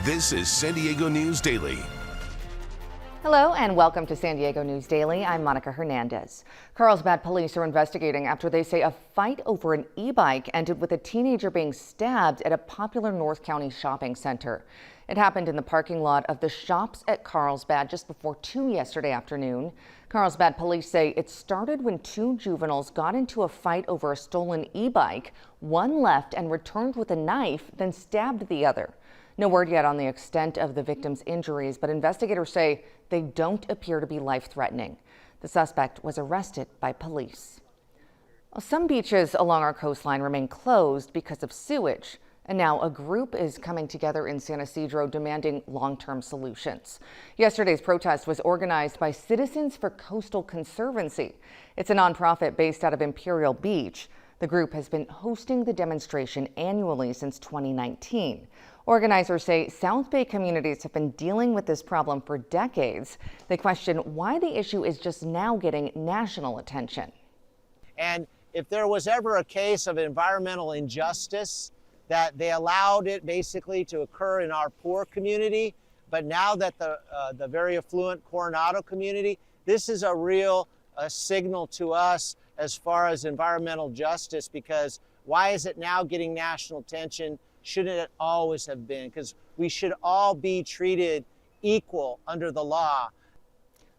This is San Diego News Daily. Hello and welcome to San Diego News Daily. I'm Monica Hernandez. Carlsbad police are investigating after they say a fight over an e-bike ended with a teenager being stabbed at a popular North County shopping center. It happened in the parking lot of the Shops at Carlsbad just before 2 yesterday afternoon. Carlsbad police say it started when two juveniles got into a fight over a stolen e-bike. One left and returned with a knife, then stabbed the other. No word yet on the extent of the victim's injuries, but investigators say they don't appear to be life-threatening. The suspect was arrested by police. Well, some beaches along our coastline remain closed because of sewage, and now a group is coming together in San Ysidro demanding long-term solutions. Yesterday's protest was organized by Citizens for Coastal Conservancy. It's a nonprofit based out of Imperial Beach. The group has been hosting the demonstration annually since 2019. Organizers say South Bay communities have been dealing with this problem for decades. They question why the issue is just now getting national attention. And if there was ever a case of environmental injustice, that they allowed it basically to occur in our poor community, but now that the very affluent Coronado community, this is a real signal to us as far as environmental justice, because why is it now getting national attention? Shouldn't it always have been? Because we should all be treated equal under the law.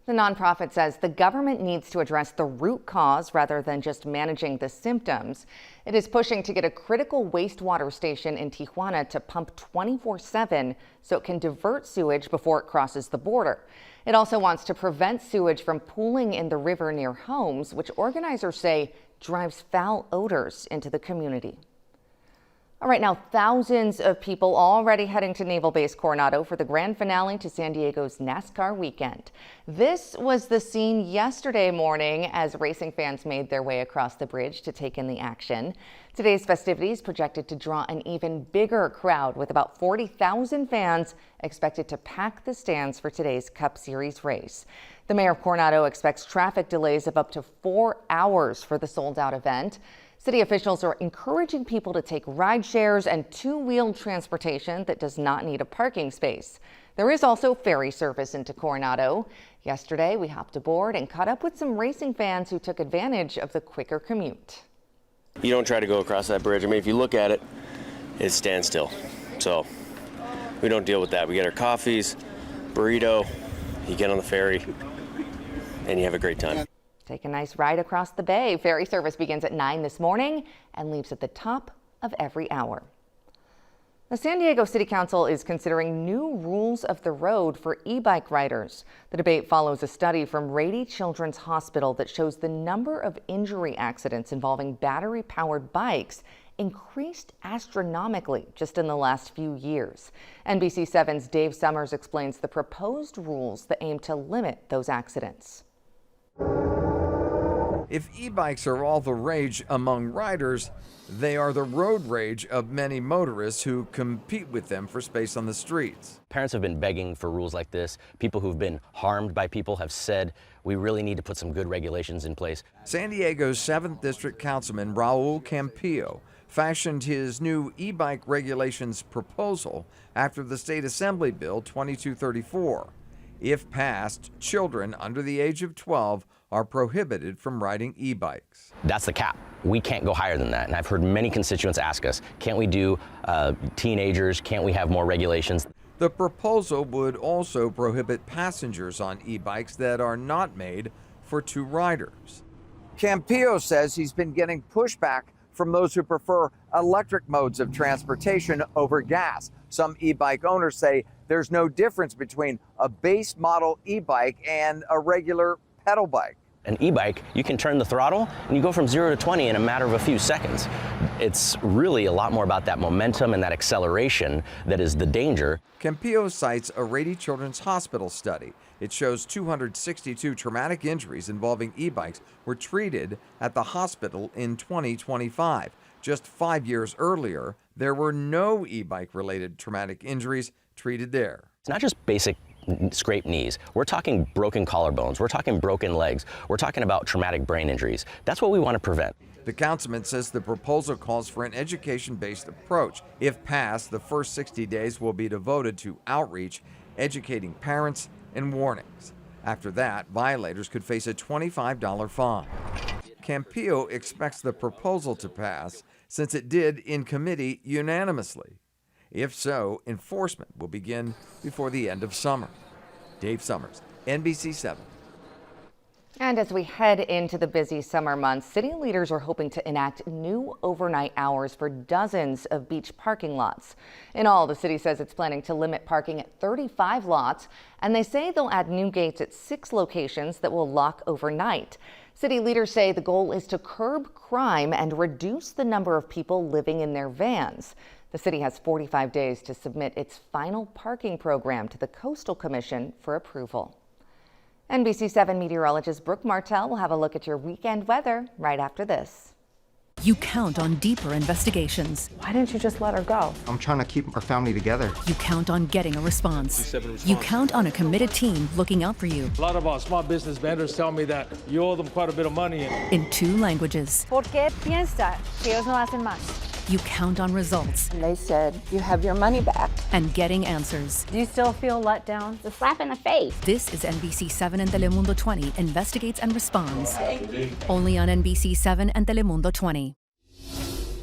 The nonprofit says the government needs to address the root cause rather than just managing the symptoms. It is pushing to get a critical wastewater station in Tijuana to pump 24/7 so it can divert sewage before it crosses the border. It also wants to prevent sewage from pooling in the river near homes, which organizers say drives foul odors into the community. All right, now thousands of people already heading to Naval Base Coronado for the grand finale to San Diego's NASCAR weekend. This was the scene yesterday morning as racing fans made their way across the bridge to take in the action. Today's festivities projected to draw an even bigger crowd, with about 40,000 fans expected to pack the stands for today's Cup Series race. The mayor of Coronado expects traffic delays of up to 4 hours for the sold-out event. City officials are encouraging people to take ride shares and two-wheeled transportation that does not need a parking space. There is also ferry service into Coronado. Yesterday, we hopped aboard and caught up with some racing fans who took advantage of the quicker commute. You don't try to go across that bridge. I mean, if you look at it, it's standstill. So we don't deal with that. We get our coffees, burrito, you get on the ferry, and you have a great time. Take a nice ride across the bay. Ferry service begins at 9 this morning and leaves at the top of every hour. The San Diego City Council is considering new rules of the road for e-bike riders. The debate follows a study from Rady Children's Hospital that shows the number of injury accidents involving battery-powered bikes increased astronomically just in the last few years. NBC 7's Dave Summers explains the proposed rules that aim to limit those accidents. If e-bikes are all the rage among riders, they are the road rage of many motorists who compete with them for space on the streets. Parents have been begging for rules like this. People who've been harmed by people have said we really need to put some good regulations in place. San Diego's 7th District Councilman Raul Campillo fashioned his new e-bike regulations proposal after the State Assembly Bill 2234. If passed, children under the age of 12 are prohibited from riding e-bikes. That's the cap. We can't go higher than that. And I've heard many constituents ask us, can't we do teenagers? Can't we have more regulations? The proposal would also prohibit passengers on e-bikes that are not made for two riders. Campillo says he's been getting pushback from those who prefer electric modes of transportation over gas. Some e-bike owners say there's no difference between a base model e-bike and a regular pedal bike. An e-bike, you can turn the throttle and you go from 0 to 20 in a matter of a few seconds. It's really a lot more about that momentum and that acceleration that is the danger. Campillo cites a Rady Children's Hospital study. It shows 262 traumatic injuries involving e-bikes were treated at the hospital in 2025. Just 5 years earlier, there were no e-bike related traumatic injuries treated there. It's not just basic scraped knees. We're talking broken collarbones. We're talking broken legs. We're talking about traumatic brain injuries. That's what we want to prevent. The councilman says the proposal calls for an education-based approach. If passed, the first 60 days will be devoted to outreach, educating parents, and warnings. After that, violators could face a $25 fine. Campillo expects the proposal to pass since it did in committee unanimously. If so, enforcement will begin before the end of summer. Dave Summers, NBC 7. And as we head into the busy summer months, city leaders are hoping to enact new overnight hours for dozens of beach parking lots. In all, the city says it's planning to limit parking at 35 lots, and they say they'll add new gates at 6 locations that will lock overnight. City leaders say the goal is to curb crime and reduce the number of people living in their vans. The city has 45 days to submit its final parking program to the Coastal Commission for approval. NBC 7 meteorologist Brooke Martell will have a look at your weekend weather right after this. You count on deeper investigations. Why didn't you just let her go? I'm trying to keep our family together. You count on getting a response. You count on a committed team looking out for you. A lot of our small business vendors tell me that you owe them quite a bit of money. In 2 languages. ¿Por qué piensa que ellos no hacen más? You count on results. And they said, you have your money back. And getting answers. Do you still feel let down? It's a slap in the face. This is NBC 7 and Telemundo 20 investigates and responds. Only on NBC 7 and Telemundo 20.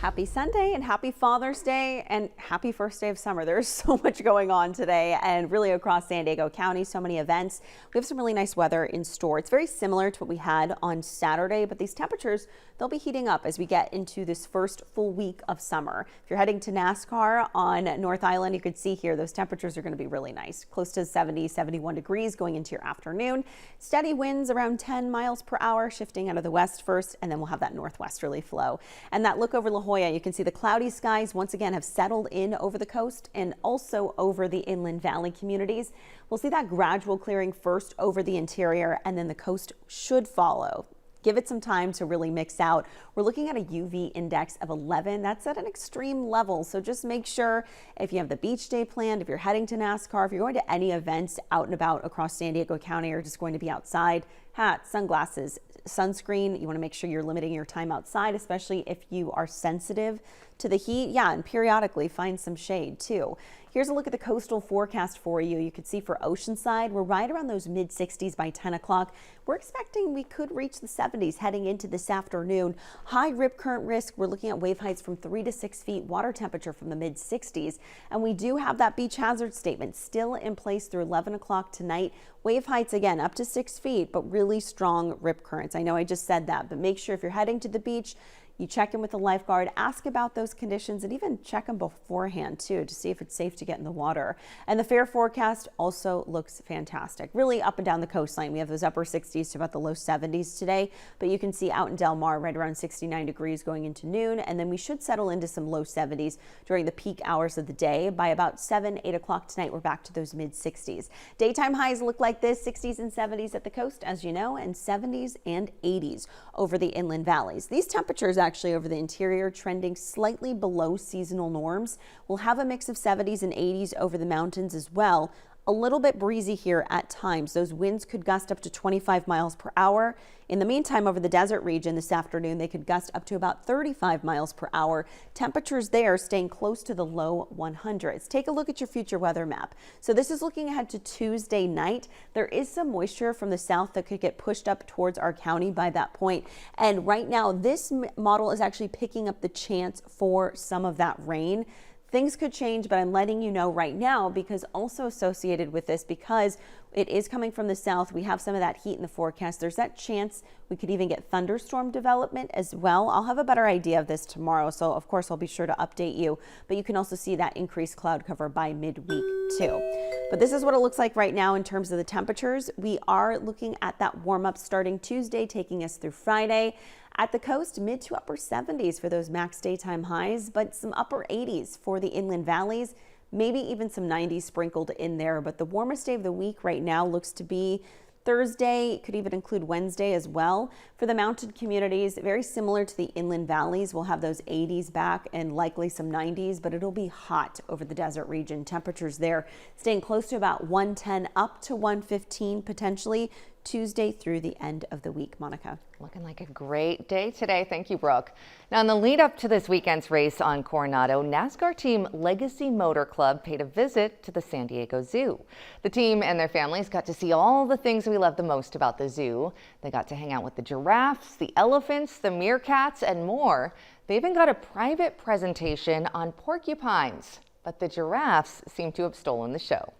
Happy Sunday and happy Father's Day and happy first day of summer. There's so much going on today and really across San Diego County, so many events. We have some really nice weather in store. It's very similar to what we had on Saturday, but these temperatures, they'll be heating up as we get into this first full week of summer. If you're heading to NASCAR on North Island, you could see here those temperatures are going to be really nice, close to 70, 71 degrees going into your afternoon. Steady winds around 10 miles per hour, shifting out of the west first, and then we'll have that northwesterly flow. And that look over La Jolla, you can see the cloudy skies once again have settled in over the coast and also over the inland valley communities. We'll see that gradual clearing first over the interior, and then the coast should follow. Give it some time to really mix out. We're looking at a UV index of 11. That's at an extreme level. So just make sure if you have the beach day planned, if you're heading to NASCAR, if you're going to any events out and about across San Diego County or just going to be outside, hats, sunglasses, sunscreen. You want to make sure you're limiting your time outside, especially if you are sensitive to the heat. Yeah, and periodically find some shade too. Here's a look at the coastal forecast for you. You can see for Oceanside, we're right around those mid 60s by 10 o'clock. We're expecting we could reach the 70s heading into this afternoon. High rip current risk. We're looking at wave heights from 3 to 6 feet, water temperature from the mid 60s. And we do have that beach hazard statement still in place through 11 o'clock tonight. Wave heights again up to 6 feet, but really strong rip currents. I know I just said that, but make sure if you're heading to the beach, you check in with the lifeguard, ask about those conditions, and even check them beforehand too to see if it's safe to get in the water. And the fair forecast also looks fantastic. Really up and down the coastline. We have those upper 60s to about the low 70s today, but you can see out in Del Mar right around 69 degrees going into noon, and then we should settle into some low 70s during the peak hours of the day. By about 7, 8 o'clock tonight, we're back to those mid 60s. Daytime highs look like this, 60s and 70s at the coast, as you know, and 70s and 80s over the inland valleys. These temperatures actually over the interior trending slightly below seasonal norms. We'll have a mix of 70s and 80s over the mountains as well. A little bit breezy here at times. Those winds could gust up to 25 miles per hour. In the meantime, over the desert region this afternoon, they could gust up to about 35 miles per hour. Temperatures there staying close to the low 100s. Take a look at your future weather map. So this is looking ahead to Tuesday night. There is some moisture from the south that could get pushed up towards our county by that point. And right now, this model is actually picking up the chance for some of that rain. Things could change, but I'm letting you know right now because also associated with this, because it is coming from the south, we have some of that heat in the forecast. There's that chance we could even get thunderstorm development as well. I'll have a better idea of this tomorrow, so of course I'll be sure to update you, but you can also see that increased cloud cover by midweek too. But this is what it looks like right now in terms of the temperatures. We are looking at that warm up starting Tuesday, taking us through Friday. At the coast, mid to upper 70s for those max daytime highs, but some upper 80s for the inland valleys, maybe even some 90s sprinkled in there. But the warmest day of the week right now looks to be Thursday, could even include Wednesday as well. For the mountain communities, very similar to the inland valleys, we'll have those 80s back and likely some 90s, but it'll be hot over the desert region. Temperatures there staying close to about 110 up to 115 potentially. Tuesday through the end of the week. Monica. Looking like a great day today. Thank you, Brooke. Now, in the lead up to this weekend's race on Coronado, NASCAR team Legacy Motor Club paid a visit to the San Diego Zoo. The team and their families got to see all the things we love the most about the zoo. They got to hang out with the giraffes, the elephants, the meerkats, and more. They even got a private presentation on porcupines, but the giraffes seem to have stolen the show.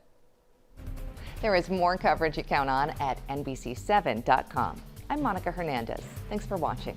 There is more coverage you count on at NBC7.com. I'm Monica Hernandez. Thanks for watching.